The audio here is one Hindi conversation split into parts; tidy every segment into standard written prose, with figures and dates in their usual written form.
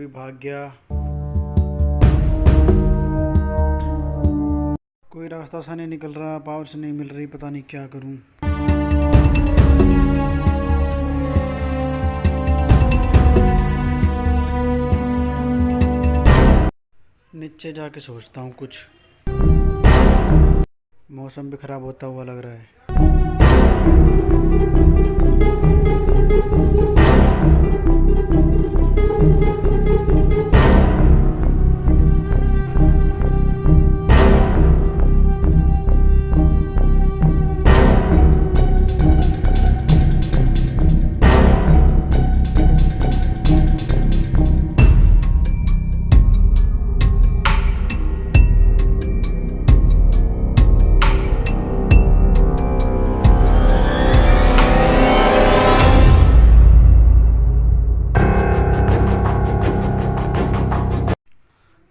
भी भाग गया। कोई रास्ता सा नहीं निकल रहा, पावर से नहीं मिल रही, पता नहीं क्या करूं। नीचे जाके सोचता हूँ कुछ। मौसम भी खराब होता हुआ लग रहा है।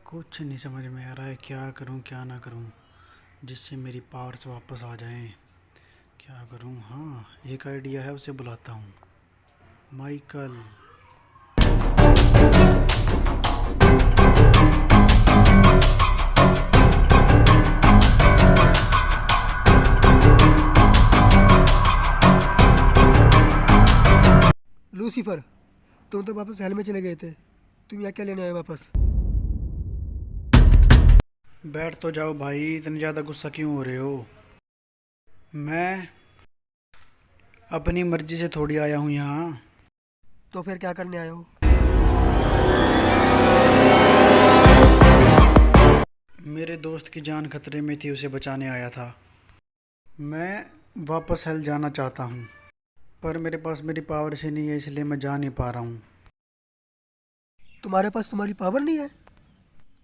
कुछ नहीं समझ में आ रहा है, क्या करूं क्या ना करूं जिससे मेरी पावर्स वापस आ जाएं। क्या करूं? हाँ, एक आइडिया है, उसे बुलाता हूं। माइकल। लूसीफर, तुम तो वापस हेल में चले गए थे। तुम यहाँ क्या लेने आए वापस? बैठ तो जाओ भाई, इतनी ज़्यादा गुस्सा क्यों हो रहे हो? मैं अपनी मर्जी से थोड़ी आया हूँ यहाँ। तो फिर क्या करने आए हो? मेरे दोस्त की जान खतरे में थी, उसे बचाने आया था। मैं वापस हेल जाना चाहता हूँ, पर मेरे पास मेरी पावर से नहीं है, इसलिए मैं जा नहीं पा रहा हूँ। तुम्हारे पास तुम्हारी पावर नहीं है?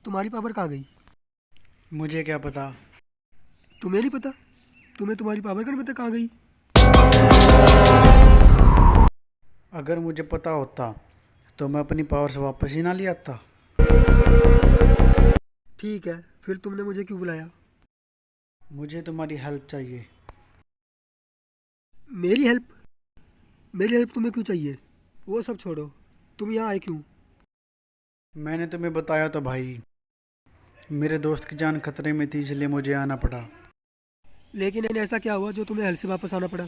तुम्हारी पावर कहाँ गई? मुझे क्या पता? तुम्हें नहीं पता? तुम्हें तुम्हारी पावर का नहीं पता कहाँ गई? अगर मुझे पता होता तो मैं अपनी पावर से वापस ही ना ले आता। ठीक है, फिर तुमने मुझे क्यों बुलाया? मुझे तुम्हारी हेल्प चाहिए। मेरी हेल्प? मेरी हेल्प तुम्हें क्यों चाहिए? वो सब छोड़ो, तुम यहाँ आए क्यों? मैंने तुम्हें बताया तो भाई, मेरे दोस्त की जान खतरे में थी, इसलिए मुझे आना पड़ा। लेकिन ऐसा क्या हुआ जो तुम्हें हेल से वापस आना पड़ा?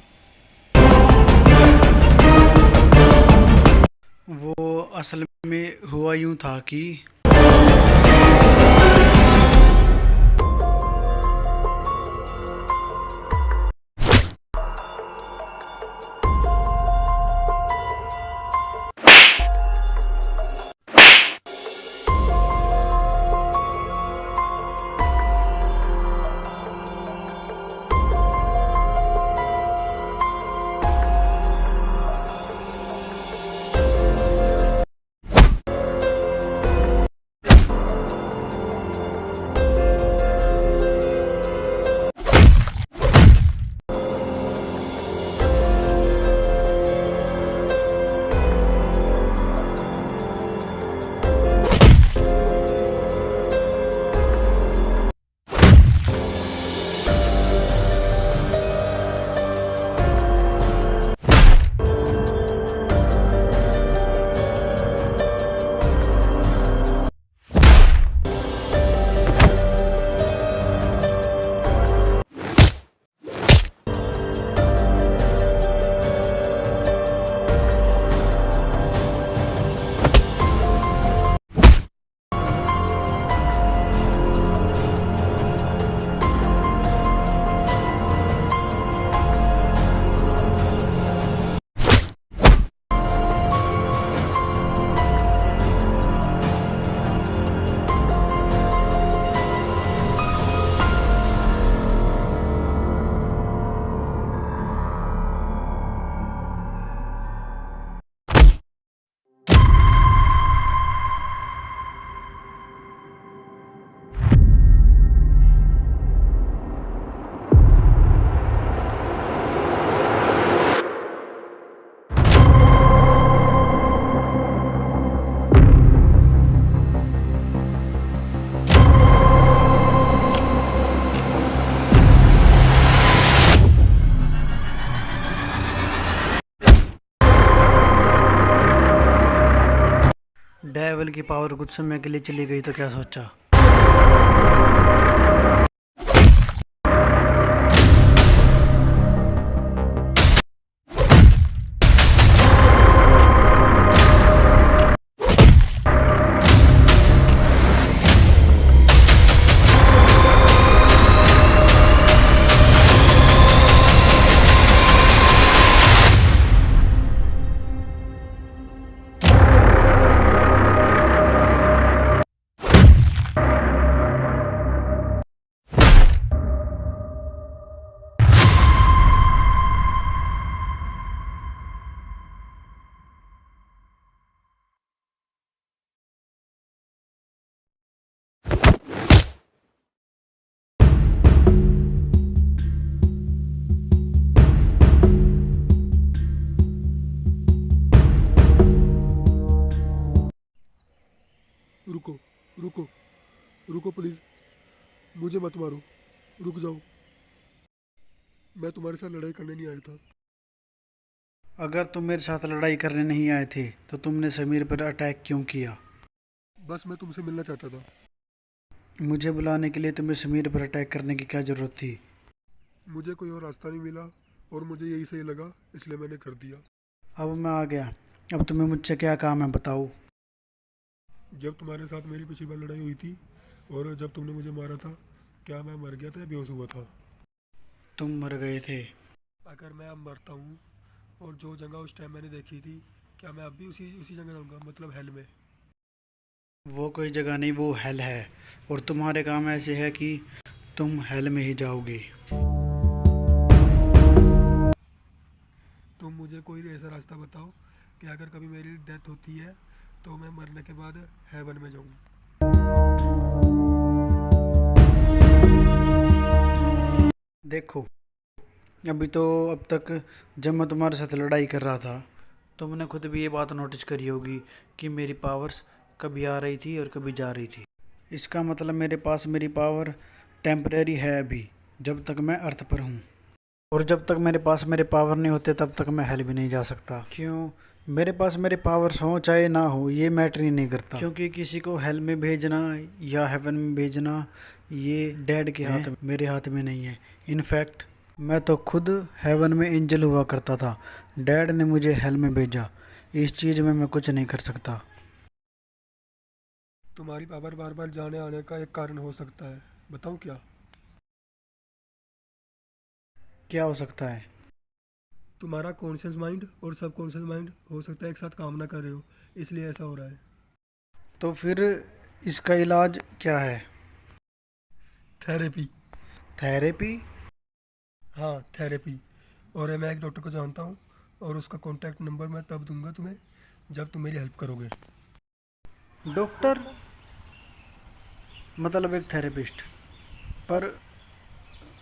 वो असल में हुआ यूं था कि डेविल की पावर कुछ समय के लिए चली गई तो क्या सोचा। रुको, रुको, रुको प्लीज़, मुझे मत मारो, रुक जाओ। मैं तुम्हारे साथ लड़ाई करने नहीं आया था। अगर तुम मेरे साथ लड़ाई करने नहीं आए थे तो तुमने समीर पर अटैक क्यों किया। बस मैं तुमसे मिलना चाहता था। मुझे बुलाने के लिए तुम्हें समीर पर अटैक करने की क्या ज़रूरत थी। मुझे कोई और रास्ता नहीं मिला और मुझे यही सही लगा, इसलिए मैंने कर दिया। अब मैं आ गया, अब तुम्हें मुझसे क्या काम है बताओ। जब तुम्हारे साथ मेरी पिछली बार लड़ाई हुई थी और जब तुमने मुझे मारा था, क्या मैं मर गया था या बेहोश हुआ था? तुम मर गए थे। अगर मैं अब मरता हूँ और जो जगह उस टाइम मैंने देखी थी, क्या मैं अब भी उसी उसी जगह रहूँगा, मतलब हेल में? वो कोई जगह नहीं, वो हेल है और तुम्हारे काम ऐसे है कि तुम हेल में ही जाओगे। तुम मुझे कोई ऐसा रास्ता बताओ कि अगर कभी मेरी डेथ होती है तो मैं मरने के बाद हेवन में जाऊँ। देखो, अभी तो अब तक जब मैं तुम्हारे साथ लड़ाई कर रहा था तुमने खुद भी ये बात नोटिस करी होगी कि मेरी पावर्स कभी आ रही थी और कभी जा रही थी। इसका मतलब मेरे पास मेरी पावर टेम्परेरी है अभी, जब तक मैं अर्थ पर हूँ। और जब तक मेरे पास मेरे पावर नहीं होते तब तक मैं हेल भी नहीं जा सकता। क्यों? मेरे पास मेरे पावर्स हो चाहे ना हो ये मैटर ही नहीं करता, क्योंकि किसी को हेल में भेजना या हेवन में भेजना ये डैड के हाथ में, मेरे हाथ में नहीं है। इनफैक्ट मैं तो खुद हेवन में एंजल हुआ करता था, डैड ने मुझे हेल में भेजा। इस चीज़ में मैं कुछ नहीं कर सकता। तुम्हारी पावर बार बार जाने आने का एक कारण हो सकता है, बताऊँ क्या? क्या हो सकता है? तुम्हारा कॉन्शियस माइंड और सब कॉन्शियस माइंड हो सकता है एक साथ काम ना कर रहे हो, इसलिए ऐसा हो रहा है। तो फिर इसका इलाज क्या है? थेरेपी। थेरेपी? हाँ, थेरेपी। और मैं एक डॉक्टर को जानता हूँ और उसका कॉन्टैक्ट नंबर मैं तब दूंगा तुम्हें जब तुम मेरी हेल्प करोगे। डॉक्टर? मतलब एक थेरेपिस्ट? पर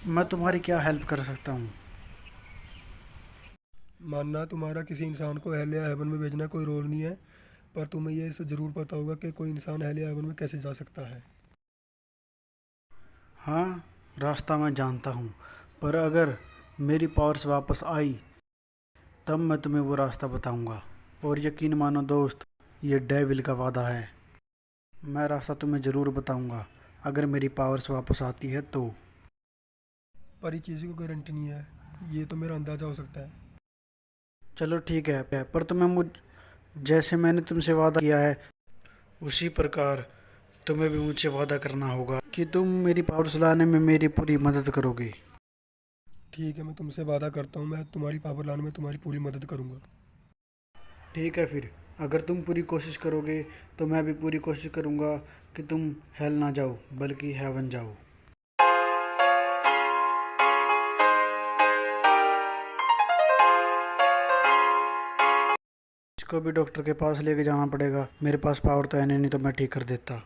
मैं तुम्हारी क्या हेल्प कर सकता हूँ? मानना तुम्हारा किसी इंसान को हेल या हेवन में भेजना कोई रोल नहीं है, पर तुम्हें ये ज़रूर पता होगा कि कोई इंसान हेल या हेवन में कैसे जा सकता है। हाँ, रास्ता मैं जानता हूँ, पर अगर मेरी पावर्स वापस आई तब मैं तुम्हें वो रास्ता बताऊँगा। और यकीन मानो दोस्त, ये डेविल का वादा है, मैं रास्ता तुम्हें ज़रूर बताऊँगा अगर मेरी पावर्स वापस आती है तो। पर ये चीज़ की कोई गारंटी नहीं है, ये तो मेरा अंदाज़ा हो सकता है। चलो ठीक है, पर तुम्हें मुझ जैसे मैंने तुमसे वादा किया है उसी प्रकार तुम्हें भी मुझसे वादा करना होगा कि तुम मेरी पावर्स लाने में मेरी पूरी मदद करोगे। ठीक है, मैं तुमसे वादा करता हूँ, मैं तुम्हारी पावर लाने में तुम्हारी पूरी मदद करूँगा। ठीक है, फिर अगर तुम पूरी कोशिश करोगे तो मैं भी पूरी कोशिश करूँगा कि तुम हेल ना जाओ बल्कि हेवन जाओ। इसको भी डॉक्टर के पास लेके जाना पड़ेगा, मेरे पास पावर तो है नहीं तो मैं ठीक कर देता।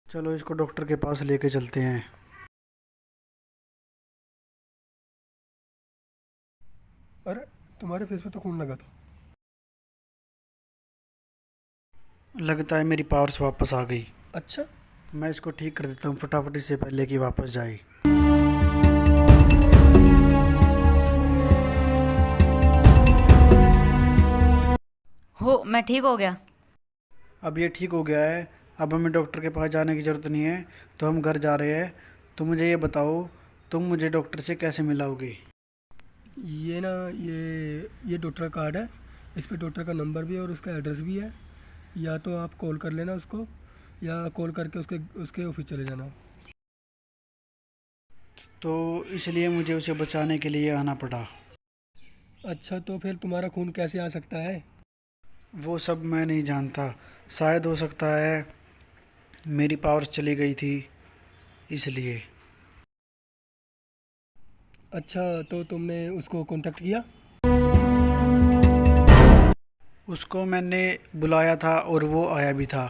चलो इसको डॉक्टर के पास लेके चलते हैं। अरे, तुम्हारे फेस पे तो खून लगा था। लगता है मेरी पावर्स वापस आ गई। अच्छा, मैं इसको ठीक कर देता हूँ फटाफट, इससे पहले कि वापस जाए। हो, मैं ठीक हो गया। अब ये ठीक हो गया है। अब हमें डॉक्टर के पास जाने की ज़रूरत नहीं है, तो हम घर जा रहे हैं। तो मुझे ये बताओ, तुम मुझे डॉक्टर से कैसे मिलाओगे? ये ना, ये डॉक्टर का कार्ड है। इस पे डॉक्टर का नंबर भी है और उसका एड्रेस भी है। या तो आप कॉल कर लेना उसको, या कॉल करके उसके उसके ऑफिस चले जाना। तो इसलिए मुझे उसे बचाने के लिए आना पड़ा। अच्छा, तो फिर तुम्हारा खून कैसे आ सकता है? वो सब मैं नहीं जानता। शायद हो सकता है मेरी पावर्स चली गई थी, इसलिए। अच्छा, तो तुमने उसको कांटेक्ट किया? उसको मैंने बुलाया था और वो आया भी था।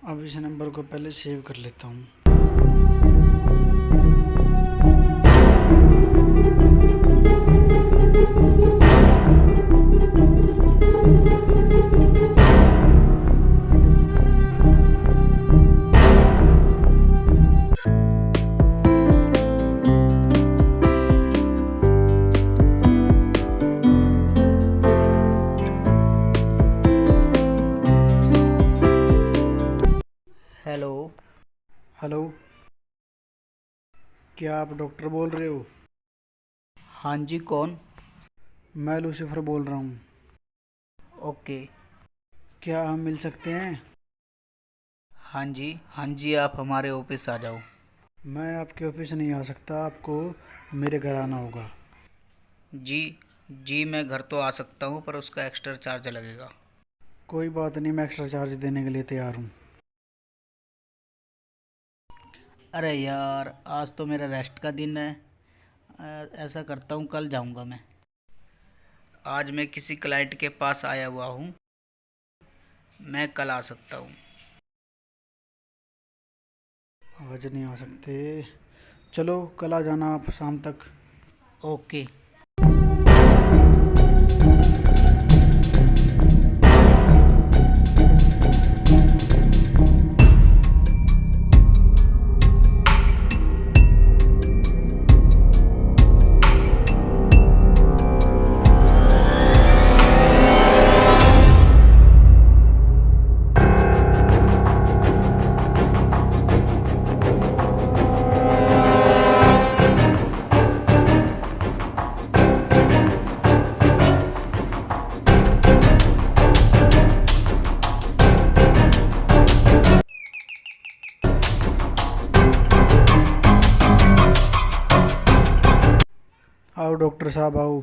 अब इस नंबर को पहले सेव कर लेता हूँ। हेलो। हेलो, क्या आप डॉक्टर बोल रहे हो? हाँ जी, कौन? मैं लूसीफर बोल रहा हूँ। ओके। क्या हम मिल सकते हैं? हाँ जी, हाँ जी, आप हमारे ऑफिस आ जाओ। मैं आपके ऑफिस नहीं आ सकता, आपको मेरे घर आना होगा। जी, जी, मैं घर तो आ सकता हूँ पर उसका एक्स्ट्रा चार्ज लगेगा। कोई बात नहीं, मैं एक्स्ट्रा चार्ज देने के लिए तैयार हूँ। अरे यार, आज तो मेरा रेस्ट का दिन है। ऐसा करता हूँ, कल जाऊँगा मैं। आज मैं किसी क्लाइंट के पास आया हुआ हूँ। मैं कल आ सकता हूँ। आज नहीं आ सकते? चलो कल आ जाना आप शाम तक। ओके। आओ डॉक्टर साहब आओ।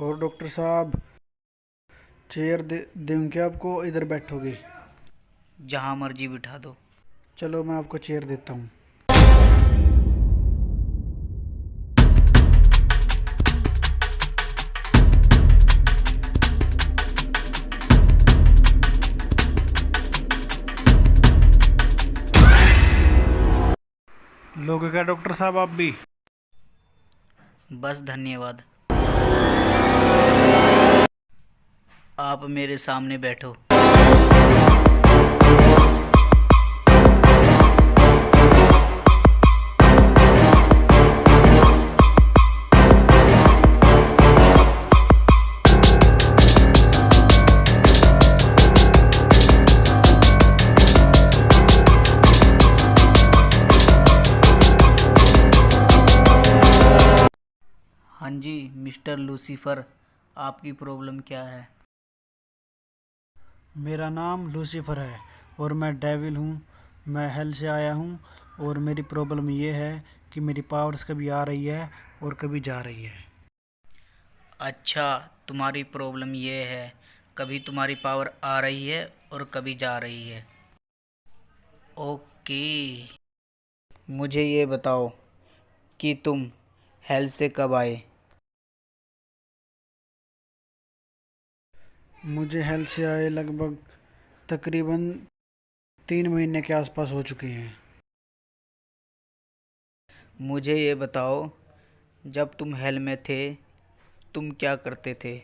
और डॉक्टर साहब, चेयर दे दूँ क्या आपको? इधर बैठोगे? जहाँ मर्जी बिठा दो। चलो मैं आपको चेयर देता हूँ। लोगे क्या डॉक्टर साहब आप भी? बस धन्यवाद। आप मेरे सामने बैठो। हाँ जी, मिस्टर लूसीफर, आपकी प्रॉब्लम क्या है? मेरा नाम लूसीफर है और मैं डेविल हूँ। मैं हेल से आया हूँ और मेरी प्रॉब्लम ये है कि मेरी पावर्स कभी आ रही है और कभी जा रही है। अच्छा, तुम्हारी प्रॉब्लम ये है, कभी तुम्हारी पावर आ रही है और कभी जा रही है। ओके। मुझे ये बताओ कि तुम हेल से कब आए? मुझे हेल से आए लगभग तकरीबन 3 महीने के आसपास हो चुके हैं। मुझे ये बताओ, जब तुम हेल में थे तुम क्या करते थे?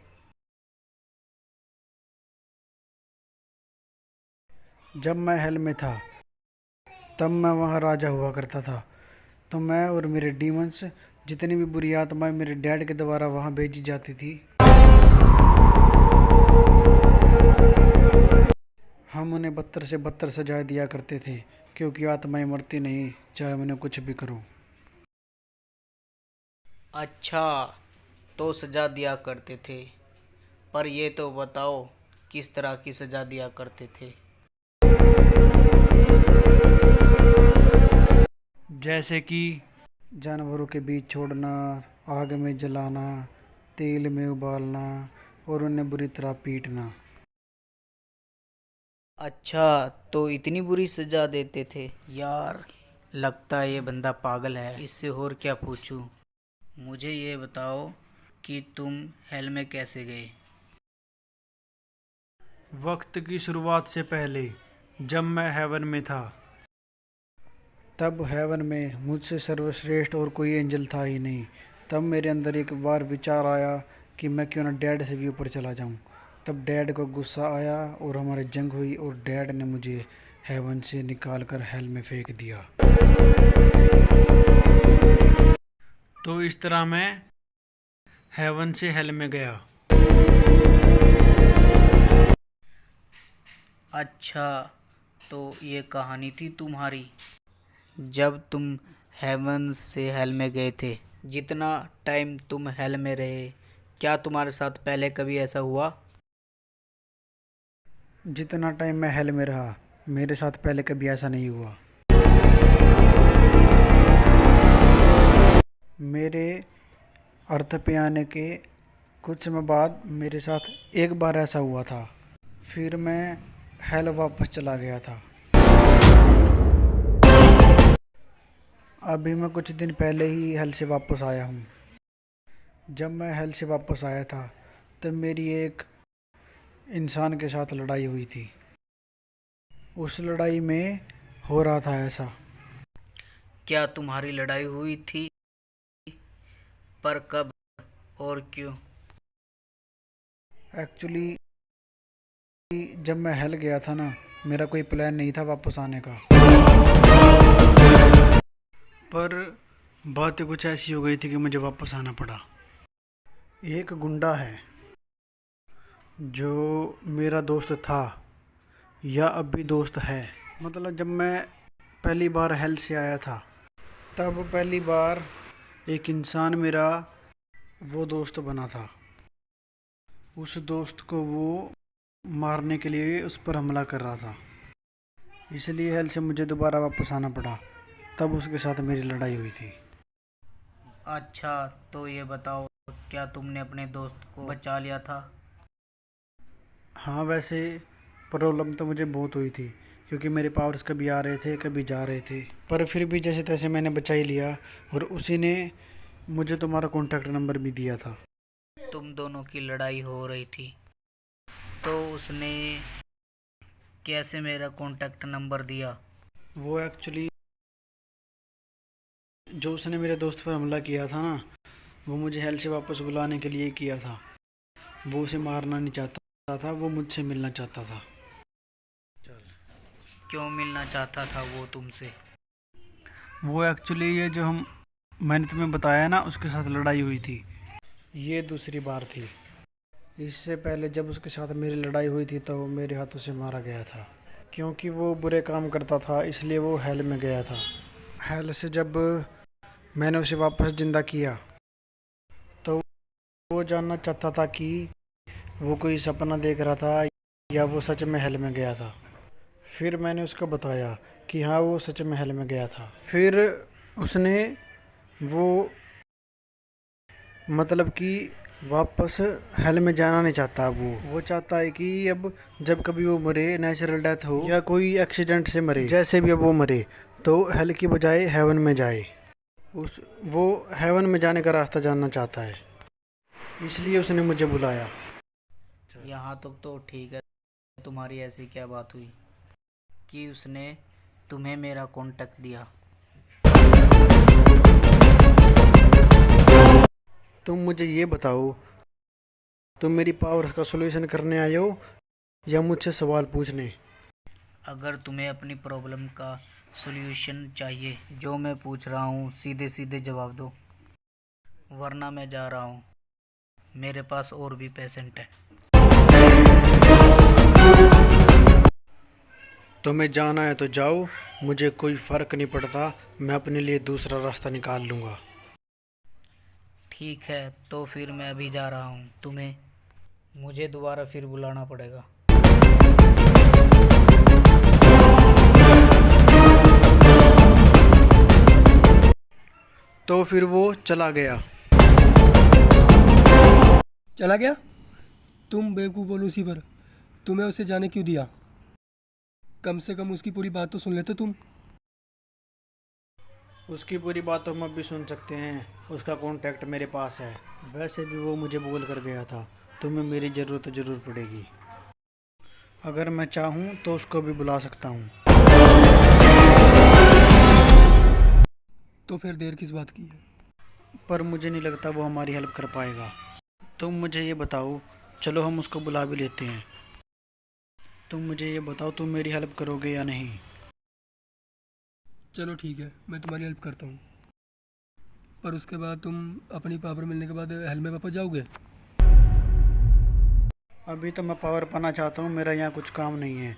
जब मैं हेल में था तब मैं वहाँ राजा हुआ करता था। तो मैं और मेरे डीमंस, जितनी भी बुरी आत्माएं मेरे डैड के द्वारा वहाँ भेजी जाती थी, हम उन्हें बदतर से बदतर सजा दिया करते थे, क्योंकि आत्माएं मरती नहीं, चाहे उन्हें कुछ भी करो। अच्छा, तो सजा दिया करते थे, पर ये तो बताओ किस तरह की सजा दिया करते थे। जैसे कि जानवरों के बीच छोड़ना, आग में जलाना, तेल में उबालना और उन्हें बुरी तरह पीटना। अच्छा, तो इतनी बुरी सजा देते थे यार। लगता है ये बंदा पागल है, इससे और क्या पूछूं। मुझे ये बताओ कि तुम हेल में कैसे गए। वक्त की शुरुआत से पहले, जब मैं हेवन में था, तब हेवन में मुझसे सर्वश्रेष्ठ और कोई एंजल था ही नहीं। तब मेरे अंदर एक बार विचार आया कि मैं क्यों ना डैड से भी ऊपर चला जाऊं। तब डैड को गुस्सा आया और हमारी जंग हुई और डैड ने मुझे हेवन से निकाल कर हेल में फेंक दिया। तो इस तरह मैं हेवन से हेल में गया। अच्छा, तो ये कहानी थी तुम्हारी। जब तुम हेवन से हेल में गए थे, जितना टाइम तुम हेल में रहे, क्या तुम्हारे साथ पहले कभी ऐसा हुआ? जितना टाइम मैं हेल में रहा, मेरे साथ पहले कभी ऐसा नहीं हुआ। मेरे अर्थ पे आने के कुछ समय बाद मेरे साथ एक बार ऐसा हुआ था। फिर मैं हेल वापस चला गया था। अभी मैं कुछ दिन पहले ही हेल से वापस आया हूँ। जब मैं हेल से वापस आया था तब मेरी एक इंसान के साथ लड़ाई हुई थी। उस लड़ाई में हो रहा था ऐसा। क्या तुम्हारी लड़ाई हुई थी? पर कब और क्यों? एक्चुअली जब मैं हेल गया था ना, मेरा कोई प्लान नहीं था वापस आने का। पर बातें कुछ ऐसी हो गई थी कि मुझे वापस आना पड़ा। एक गुंडा है जो मेरा दोस्त था या अब भी दोस्त है। मतलब जब मैं पहली बार हेल से आया था तब पहली बार एक इंसान मेरा वो दोस्त बना था। उस दोस्त को वो मारने के लिए उस पर हमला कर रहा था, इसलिए हेल से मुझे दोबारा वापस आना पड़ा। तब उसके साथ मेरी लड़ाई हुई थी। अच्छा, तो ये बताओ, क्या तुमने अपने दोस्त को बचा लिया था? हाँ, वैसे प्रॉब्लम तो मुझे बहुत हुई थी, क्योंकि मेरे पावर्स कभी आ रहे थे कभी जा रहे थे। पर फिर भी जैसे तैसे मैंने बचा ही लिया, और उसी ने मुझे तुम्हारा कॉन्टैक्ट नंबर भी दिया था। तुम दोनों की लड़ाई हो रही थी, तो उसने कैसे मेरा कॉन्टैक्ट नंबर दिया? वो एक्चुअली जो उसने मेरे दोस्त पर हमला किया था ना, वो मुझे हेल से वापस बुलाने के लिए किया था। वो उसे मारना नहीं चाहता था, वो मुझसे मिलना चाहता था। क्यों मिलना चाहता था वो तुमसे? वो एक्चुअली ये जो मैंने तुम्हें बताया ना, उसके साथ लड़ाई हुई थी, ये दूसरी बार थी। इससे पहले जब उसके साथ मेरी लड़ाई हुई थी तो वो मेरे हाथों से मारा गया था। क्योंकि वो बुरे काम करता था इसलिए वो हेल में गया था। हेल से जब मैंने उसे वापस ज़िंदा किया तो वो जानना चाहता था कि वो कोई सपना देख रहा था या वो सच में हेल में गया था। फिर मैंने उसको बताया कि हाँ, वो सच में हेल में गया था। फिर उसने वो मतलब कि वापस हेल में जाना नहीं चाहता। वो चाहता है कि अब जब कभी वो मरे, नेचुरल डेथ हो या कोई एक्सीडेंट से मरे, जैसे भी अब वो मरे, तो हेल की बजाय हेवन में जाए। वो हेवन में जाने का रास्ता जानना चाहता है, इसलिए उसने मुझे बुलाया। यहाँ तक तो ठीक है। तुम्हारी ऐसी क्या बात हुई कि उसने तुम्हें मेरा कॉन्टैक्ट दिया? तुम मुझे ये बताओ, तुम मेरी पावर्स का सॉल्यूशन करने आए हो या मुझसे सवाल पूछने? अगर तुम्हें अपनी प्रॉब्लम का सॉल्यूशन चाहिए, जो मैं पूछ रहा हूँ सीधे सीधे जवाब दो, वरना मैं जा रहा हूँ। मेरे पास और भी पेशेंट है। तुम्हें जाना है तो जाओ, मुझे कोई फ़र्क नहीं पड़ता। मैं अपने लिए दूसरा रास्ता निकाल लूँगा। ठीक है, तो फिर मैं अभी जा रहा हूँ। तुम्हें मुझे दोबारा फिर बुलाना पड़ेगा। तो फिर वो चला गया। चला गया? तुम बेवकूफ़ हो लूसीफर, तुम्हें उसे जाने क्यों दिया? कम से कम उसकी पूरी बात तो सुन लेते तुम। उसकी पूरी बात तो हम अब भी सुन सकते हैं। उसका कॉन्टैक्ट मेरे पास है। वैसे भी वो मुझे बोल कर गया था, तुम्हें मेरी ज़रूरत ज़रूर पड़ेगी। अगर मैं चाहूँ तो उसको भी बुला सकता हूँ। तो फिर देर किस बात की है? पर मुझे नहीं लगता वो हमारी हेल्प कर पाएगा। तुम मुझे ये बताओ, चलो हम उसको बुला भी लेते हैं। तुम मुझे ये बताओ, तुम मेरी हेल्प करोगे या नहीं? चलो ठीक है, मैं तुम्हारी हेल्प करता हूँ, पर उसके बाद तुम अपनी पावर मिलने के बाद हेल में वापस जाओगे? अभी तो मैं पावर पाना चाहता हूँ, मेरा यहाँ कुछ काम नहीं है।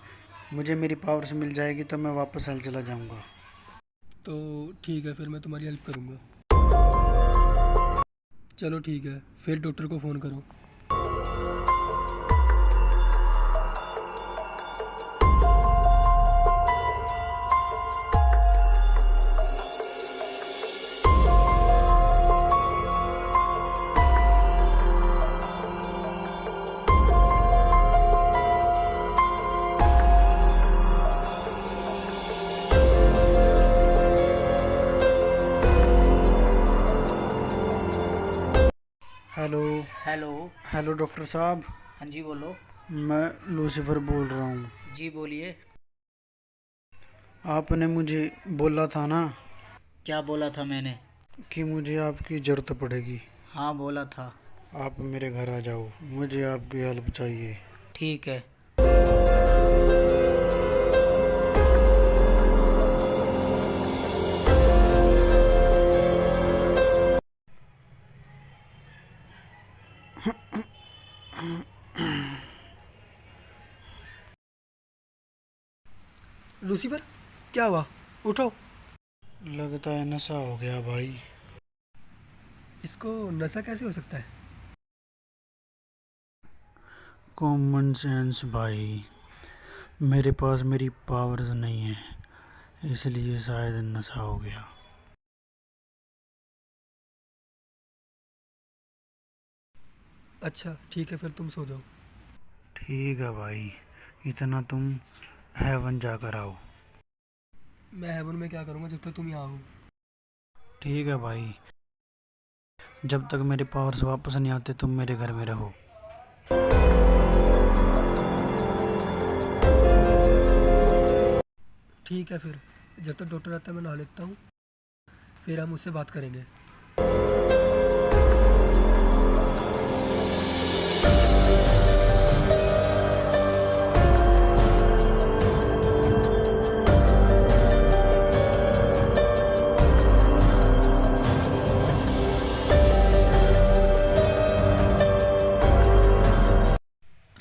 मुझे मेरी पावर्स मिल जाएगी तो मैं वापस हेल चला जाऊँगा। तो ठीक है, फिर मैं तुम्हारी हेल्प करूँगा। चलो ठीक है, फिर डॉक्टर को फ़ोन करो। हेलो। हेलो। हेलो डॉक्टर साहब। हाँ जी, बोलो। मैं लूसीफर बोल रहा हूँ। जी बोलिए। आपने मुझे बोला था ना क्या बोला था मैंने? कि मुझे आपकी ज़रूरत पड़ेगी। हाँ, बोला था। आप मेरे घर आ जाओ, मुझे आपकी हेल्प चाहिए। ठीक है। लूसीफर, क्या हुआ? उठो। लगता है नशा हो गया भाई। इसको नशा कैसे हो सकता है? कॉमन सेंस भाई। मेरे पास मेरी पावर्स नहीं है, इसलिए शायद नशा हो गया। अच्छा ठीक है, फिर तुम सो जाओ। ठीक है भाई, इतना तुम हेवन जाकर आओ। मैं हेवन में क्या करूँगा जब तक तुम यहाँ हो? ठीक है भाई, जब तक मेरे पावर्स वापस नहीं आते तुम मेरे घर में रहो। ठीक है, फिर जब तक डॉक्टर आता है मैं नहा लेता हूँ, फिर हम उससे बात करेंगे।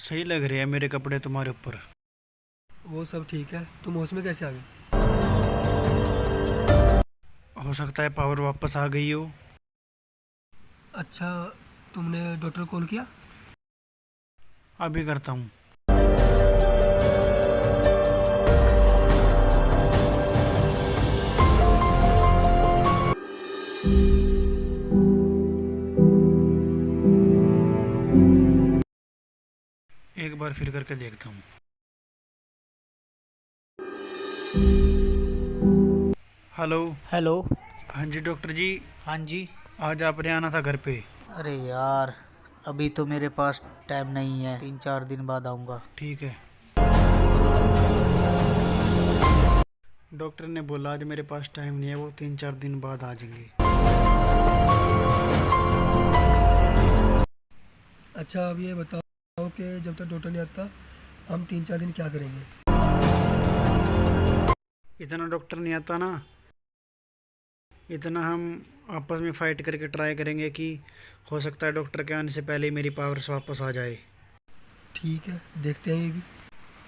सही लग रहे हैं मेरे कपड़े तुम्हारे ऊपर। वो सब ठीक है, तुम होश में कैसे आ गए? हो सकता है पावर वापस आ गई हो। अच्छा, तुमने डॉक्टर को कॉल किया? अभी करता हूँ। एक बार फिर करके देखता हूँ। हेलो। हेलो। हाँ जी डॉक्टर जी, हाँ जी। आज आपने आना था घर पे। अरे यार, अभी तो मेरे पास टाइम नहीं है, 3-4 दिन बाद आऊँगा। ठीक है। डॉक्टर ने बोला आज मेरे पास टाइम नहीं है, वो 3-4 दिन बाद आ जाएंगे। अच्छा, अब ये बताओ कि जब तक डॉक्टर नहीं आता हम 3-4 दिन क्या करेंगे? इतना डॉक्टर नहीं आता ना, इतना हम आपस में फ़ाइट करके ट्राई करेंगे कि हो सकता है डॉक्टर के आने से पहले ही मेरी पावर्स वापस आ जाए। ठीक है, देखते हैं ये भी।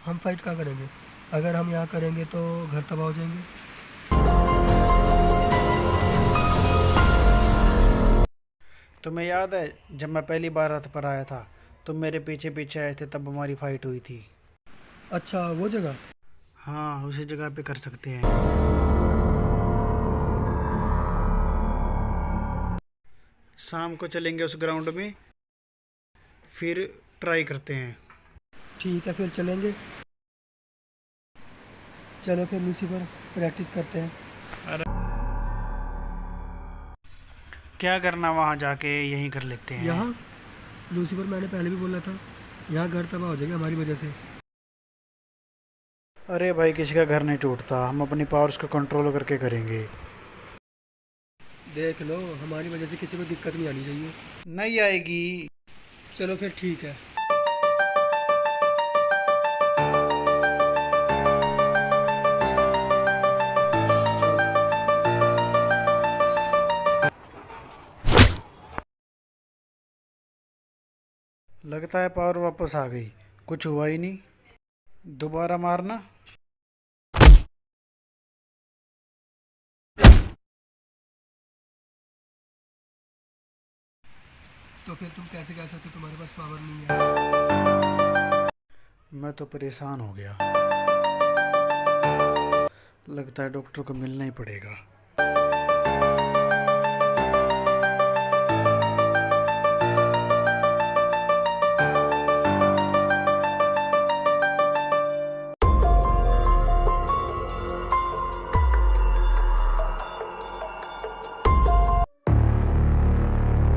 हम फाइट क्या करेंगे? अगर हम यहाँ करेंगे तो घर तबाह हो जाएंगे। तुम्हें याद है जब मैं पहली बार रथ पर आया था, तुम मेरे पीछे पीछे आए थे, तब हमारी फाइट हुई थी। अच्छा, वो जगह। हाँ, उसी जगह पे कर सकते हैं। शाम को चलेंगे उस ग्राउंड में, फिर ट्राई करते हैं। ठीक है, फिर चलेंगे। चलो फिर लूसीफर, प्रैक्टिस करते हैं। क्या करना वहाँ जाके, यहीं कर लेते हैं। यहाँ लूसीफर, मैंने पहले भी बोला था, यहाँ घर तबाह हो जाएगा हमारी वजह से। अरे भाई, किसी का घर नहीं टूटता, हम अपनी पावर्स को कंट्रोल करके करेंगे। देख लो, हमारी वजह से किसी को दिक्कत नहीं आनी चाहिए। नहीं आएगी। चलो फिर ठीक है। लगता है पावर वापस आ गई, कुछ हुआ ही नहीं। दोबारा मारना। तो फिर तुम कैसे कह सकते हो तुम्हारे पास पावर नहीं है? मैं तो परेशान हो गया, लगता है डॉक्टर को मिलना ही पड़ेगा।